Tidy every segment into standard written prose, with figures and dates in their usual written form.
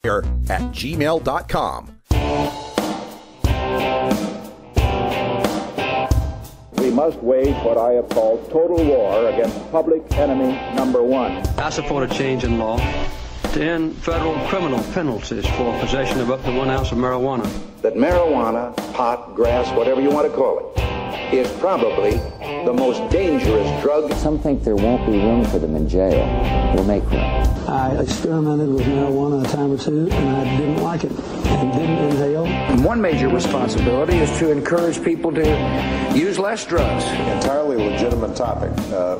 @gmail.com. We must wage what I have called total war against public enemy number one. I support a change in law to end federal criminal penalties for possession of up to 1 ounce of marijuana. That marijuana, pot, grass, whatever you want to call it, is probably the most dangerous drug. Some think there won't be room for them in jail. We'll make room. I experimented with marijuana a time or two, and I didn't like it and didn't inhale. One major responsibility is to encourage people to use less drugs. Entirely legitimate topic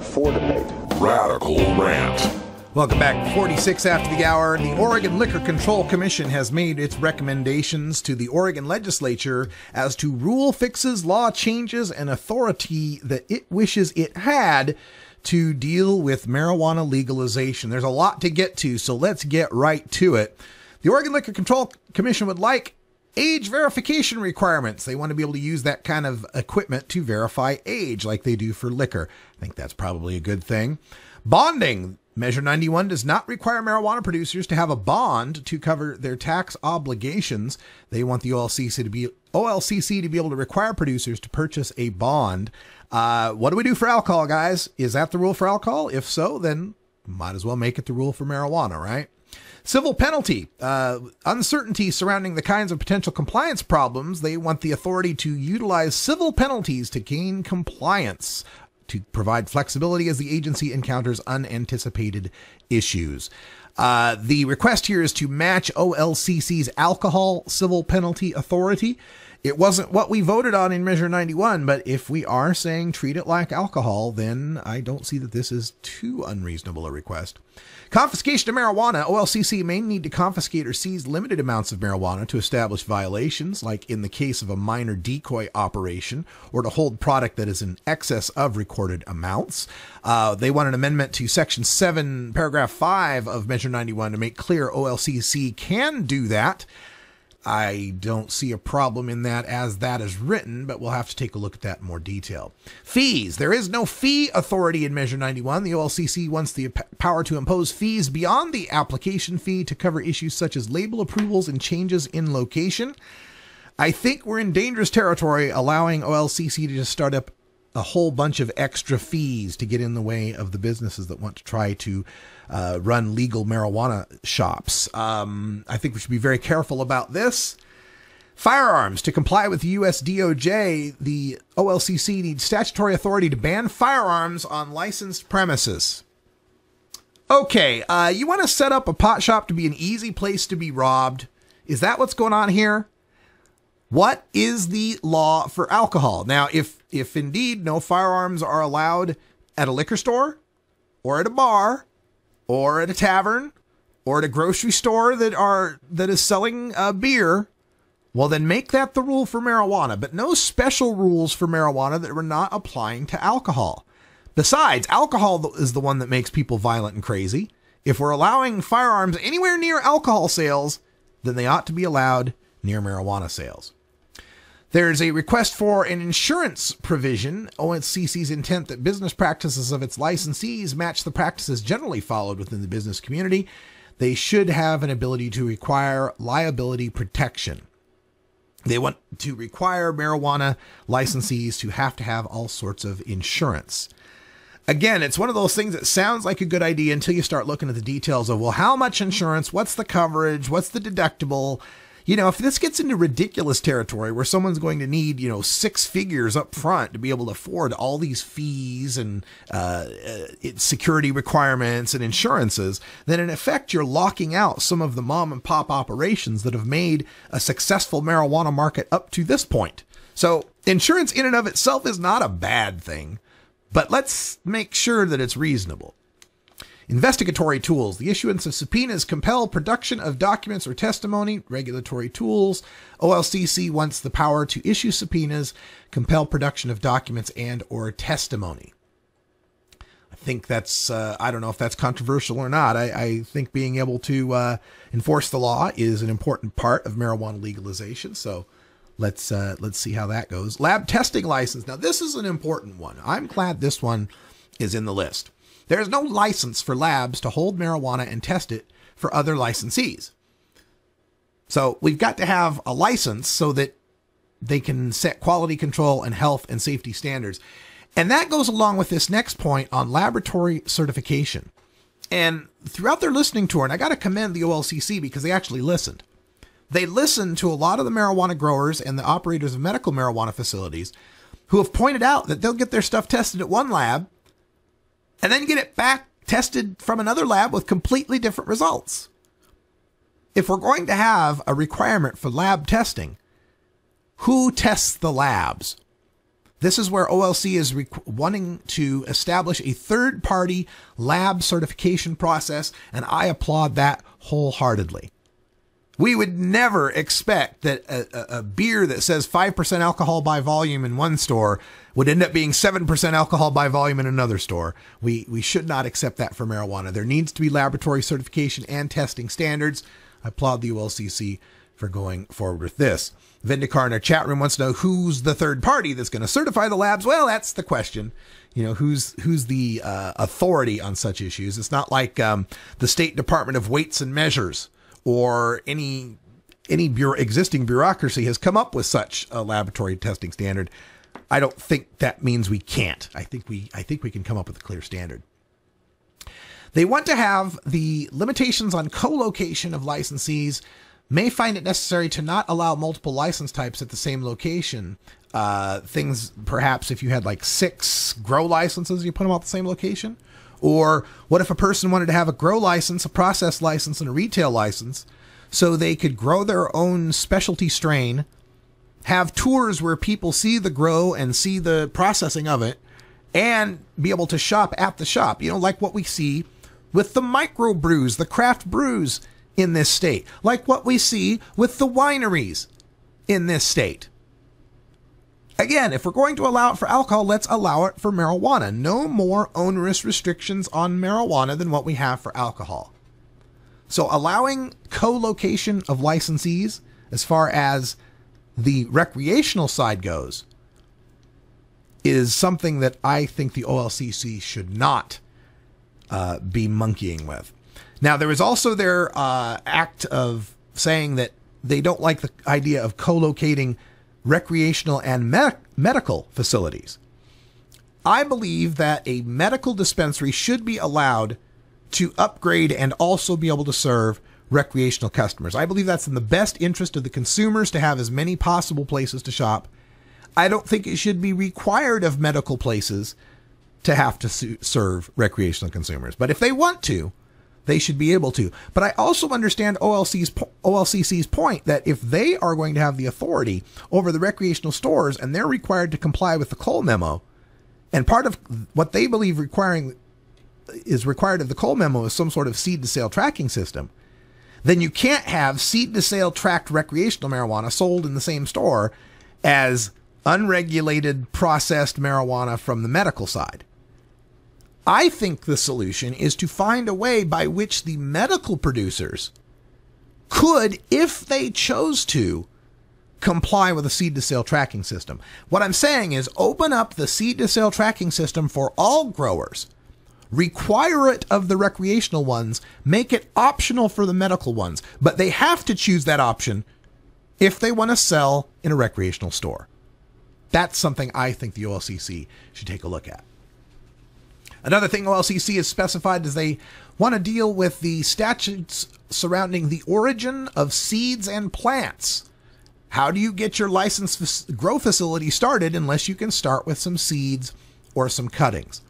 for debate. Radical Rant. Welcome back. 46 after the hour. The Oregon Liquor Control Commission has made its recommendations to the Oregon Legislature as to rule fixes, law changes, and authority that it wishes it had to deal with marijuana legalization. There's a lot to get to, so let's get right to it. The Oregon Liquor Control Commission would like age verification requirements. They want to be able to use that kind of equipment to verify age like they do for liquor. I think that's probably a good thing. Bonding. Measure 91 does not require marijuana producers to have a bond to cover their tax obligations. They want the OLCC to be able to require producers to purchase a bond. What do we do for alcohol, guys? Is that the rule for alcohol? If so, then might as well make it the rule for marijuana, right? Civil penalty. Uncertainty surrounding the kinds of potential compliance problems. They want the authority to utilize civil penalties to gain compliance, to provide flexibility as the agency encounters unanticipated issues. The request here is to match OLCC's alcohol civil penalty authority. It wasn't what we voted on in Measure 91, but if we are saying treat it like alcohol, then I don't see that this is too unreasonable a request. Confiscation of marijuana. OLCC may need to confiscate or seize limited amounts of marijuana to establish violations, like in the case of a minor decoy operation, or to hold product that is in excess of recorded amounts. They want an amendment to Section 7, Paragraph 5 of Measure 91 to make clear OLCC can do that. I don't see a problem in that as that is written, but we'll have to take a look at that in more detail. Fees. There is no fee authority in Measure 91. The OLCC wants the power to impose fees beyond the application fee to cover issues such as label approvals and changes in location. I think we're in dangerous territory allowing OLCC to just start up a whole bunch of extra fees to get in the way of the businesses that want to try to run legal marijuana shops. I think we should be very careful about this. Firearms. To comply with the U.S. DOJ, the OLCC needs statutory authority to ban firearms on licensed premises. Okay, you want to set up a pot shop to be an easy place to be robbed? Is that what's going on here? What is the law for alcohol? Now, if indeed no firearms are allowed at a liquor store or at a bar or at a tavern or at a grocery store that is selling beer, well, then make that the rule for marijuana, but no special rules for marijuana that we're not applying to alcohol. Besides, alcohol is the one that makes people violent and crazy. If we're allowing firearms anywhere near alcohol sales, then they ought to be allowed near marijuana sales. There's a request for an insurance provision. OLCC's intent that business practices of its licensees match the practices generally followed within the business community. They should have an ability to require liability protection. They want to require marijuana licensees to have all sorts of insurance. Again, it's one of those things that sounds like a good idea until you start looking at the details of, well, how much insurance? What's the coverage? What's the deductible? You know, if this gets into ridiculous territory where someone's going to need, 6 figures up front to be able to afford all these fees and security requirements and insurances, then in effect, you're locking out some of the mom and pop operations that have made a successful marijuana market up to this point. So insurance in and of itself is not a bad thing, but let's make sure that it's reasonable. Investigatory tools. The issuance of subpoenas compel production of documents or testimony. Regulatory tools. OLCC wants the power to issue subpoenas, compel production of documents and or testimony. I think that's, I don't know if that's controversial or not. I think being able to enforce the law is an important part of marijuana legalization. So let's see how that goes. Lab testing license. Now, this is an important one. I'm glad this one is in the list. There is no license for labs to hold marijuana and test it for other licensees. So we've got to have a license so that they can set quality control and health and safety standards. And that goes along with this next point on laboratory certification. And throughout their listening tour, and I got to commend the OLCC because they actually listened. They listened to a lot of the marijuana growers and the operators of medical marijuana facilities who have pointed out that they'll get their stuff tested at one lab and then get it back tested from another lab with completely different results. If we're going to have a requirement for lab testing, who tests the labs? This is where OLC is wanting to establish a third-party lab certification process, and I applaud that wholeheartedly. We would never expect that a beer that says 5% alcohol by volume in one store would end up being 7% alcohol by volume in another store. We should not accept that for marijuana. There needs to be laboratory certification and testing standards. I applaud the OLCC for going forward with this. Vindicar in our chat room wants to know who's the third party that's going to certify the labs. Well, that's the question. You know, who's the authority on such issues? It's not like the State Department of Weights and Measures or any existing bureaucracy has come up with such a laboratory testing standard. I don't think that means we can't. I think we can come up with a clear standard. They want to have the limitations on co-location of licensees may find it necessary to not allow multiple license types at the same location. Things, perhaps if you had like 6 grow licenses, you put them all at the same location. Or what if a person wanted to have a grow license, a process license, and a retail license so they could grow their own specialty strain, have tours where people see the grow and see the processing of it, and be able to shop at the shop, you know, like what we see with the micro brews, the craft brews in this state, like what we see with the wineries in this state. Again, if we're going to allow it for alcohol, let's allow it for marijuana. No more onerous restrictions on marijuana than what we have for alcohol. So allowing co-location of licensees as far as the recreational side goes is something that I think the OLCC should not be monkeying with. Now, there is also their act of saying that they don't like the idea of co-locating recreational and medical facilities. I believe that a medical dispensary should be allowed to upgrade and also be able to serve recreational customers. I believe that's in the best interest of the consumers to have as many possible places to shop. I don't think it should be required of medical places to have to serve recreational consumers. But if they want to, they should be able to. But I also understand OLCC's point that if they are going to have the authority over the recreational stores and they're required to comply with the Cole memo, and part of what they believe is required of the Cole memo is some sort of seed-to-sale tracking system, then you can't have seed-to-sale tracked recreational marijuana sold in the same store as unregulated processed marijuana from the medical side. I think the solution is to find a way by which the medical producers could, if they chose to, comply with a seed-to-sale tracking system. What I'm saying is open up the seed-to-sale tracking system for all growers. Require it of the recreational ones. Make it optional for the medical ones. But they have to choose that option if they want to sell in a recreational store. That's something I think the OLCC should take a look at. Another thing OLCC has specified is they want to deal with the statutes surrounding the origin of seeds and plants. How do you get your licensed grow facility started unless you can start with some seeds or some cuttings?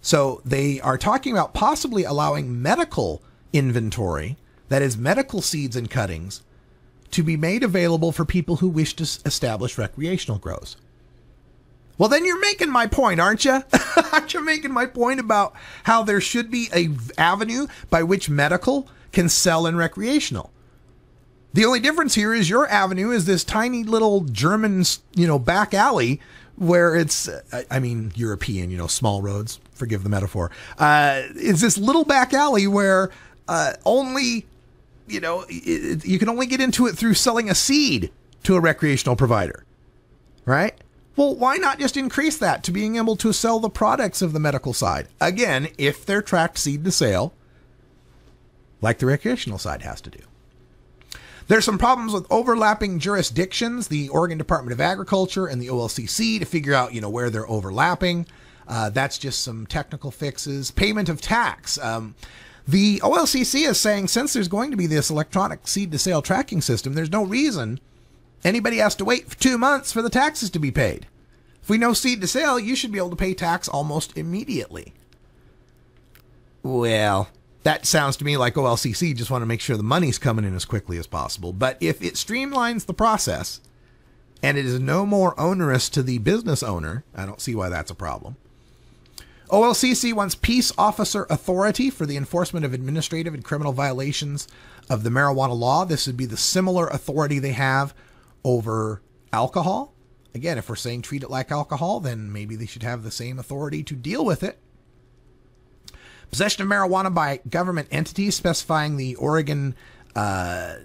So they are talking about possibly allowing medical inventory, that is medical seeds and cuttings, to be made available for people who wish to establish recreational grows. Well, then you're making my point, aren't you? Aren't you making my point about how there should be an avenue by which medical can sell in recreational? The only difference here is your avenue is this tiny little German, back alley where it's, European, small roads, forgive the metaphor. It's this little back alley where only, you can only get into it through selling a seed to a recreational provider, right? Well, why not just increase that to being able to sell the products of the medical side? Again, if they're tracked seed to sale, like the recreational side has to do. There's some problems with overlapping jurisdictions, the Oregon Department of Agriculture and the OLCC, to figure out, where they're overlapping. That's just some technical fixes. Payment of tax. The OLCC is saying since there's going to be this electronic seed-to-sale tracking system, there's no reason anybody has to wait for 2 months for the taxes to be paid. If we know seed-to-sale, you should be able to pay tax almost immediately. Well, that sounds to me like OLCC just want to make sure the money's coming in as quickly as possible. But if it streamlines the process and it is no more onerous to the business owner, I don't see why that's a problem. OLCC wants peace officer authority for the enforcement of administrative and criminal violations of the marijuana law. This would be the similar authority they have over alcohol. Again, if we're saying treat it like alcohol, then maybe they should have the same authority to deal with it. Possession of marijuana by government entities, specifying the Oregon Health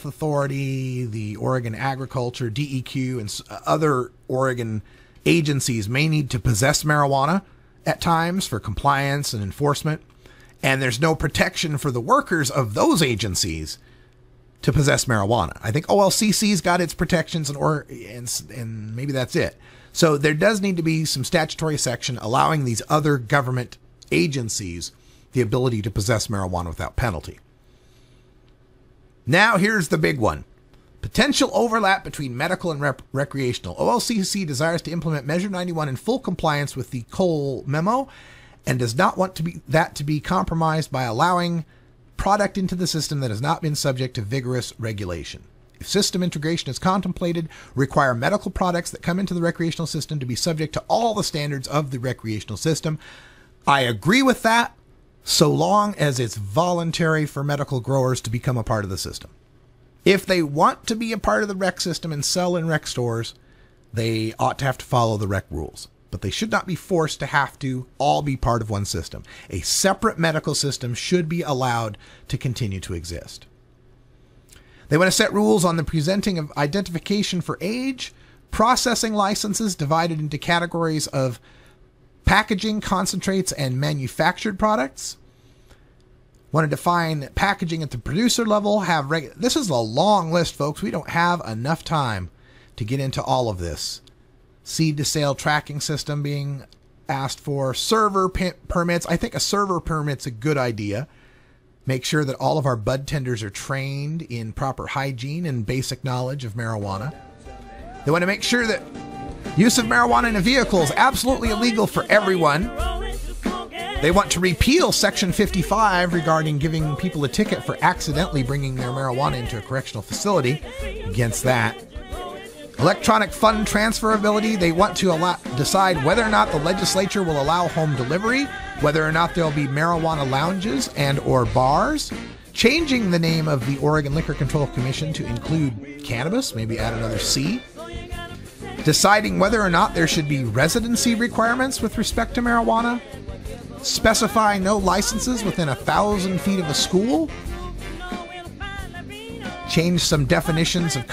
Authority, the Oregon Agriculture, DEQ, and other Oregon agencies may need to possess marijuana at times for compliance and enforcement. And there's no protection for the workers of those agencies to possess marijuana. I think OLCC's got its protections and maybe that's it. So there does need to be some statutory section allowing these other government agencies the ability to possess marijuana without penalty. Now here's the big one. Potential overlap between medical and recreational. OLCC desires to implement Measure 91 in full compliance with the Cole memo and does not want that to be compromised by allowing product into the system that has not been subject to vigorous regulation. If system integration is contemplated, require medical products that come into the recreational system to be subject to all the standards of the recreational system. I agree with that, so long as it's voluntary for medical growers to become a part of the system. If they want to be a part of the rec system and sell in rec stores, they ought to have to follow the rec rules. But they should not be forced to have to all be part of one system. A separate medical system should be allowed to continue to exist. They want to set rules on the presenting of identification for age, processing licenses divided into categories of packaging, concentrates, and manufactured products. Want to define packaging at the producer level. This is a long list, folks. We don't have enough time to get into all of this. Seed-to-sale tracking system being asked for. Server permits. I think a server permit's a good idea. Make sure that all of our bud tenders are trained in proper hygiene and basic knowledge of marijuana. They want to make sure that use of marijuana in a vehicle is absolutely illegal for everyone. They want to repeal Section 55 regarding giving people a ticket for accidentally bringing their marijuana into a correctional facility. Against that. Electronic fund transferability. They want to decide whether or not the legislature will allow home delivery, whether or not there'll be marijuana lounges and or bars. Changing the name of the Oregon Liquor Control Commission to include cannabis, maybe add another C. Deciding whether or not there should be residency requirements with respect to marijuana. Specifying no licenses within 1,000 feet of a school. Change some definitions of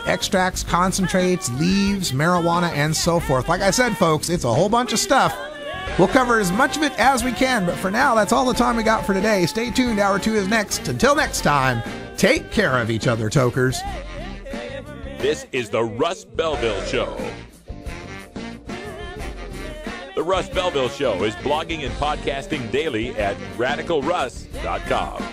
extracts, concentrates, leaves, marijuana, and so forth. Like I said, folks, it's a whole bunch of stuff. We'll cover as much of it as we can, but for now, that's all the time we got for today. Stay tuned. Hour 2 is next. Until next time, take care of each other, tokers. This is the Russ Belville Show. The Russ Belville Show is blogging and podcasting daily at radicalruss.com.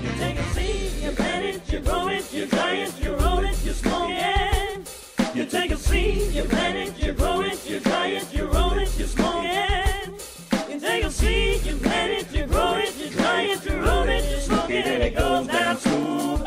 You take a seed, you plant it, you grow it, you dry it, you roll it, you smoke it. You take a seed, you plant it, you grow it, you dry it, you roll it, you smoke it. You take a seed, you plant it, you grow it, you dry it, you roll it, you smoke it, and it goes down smooth.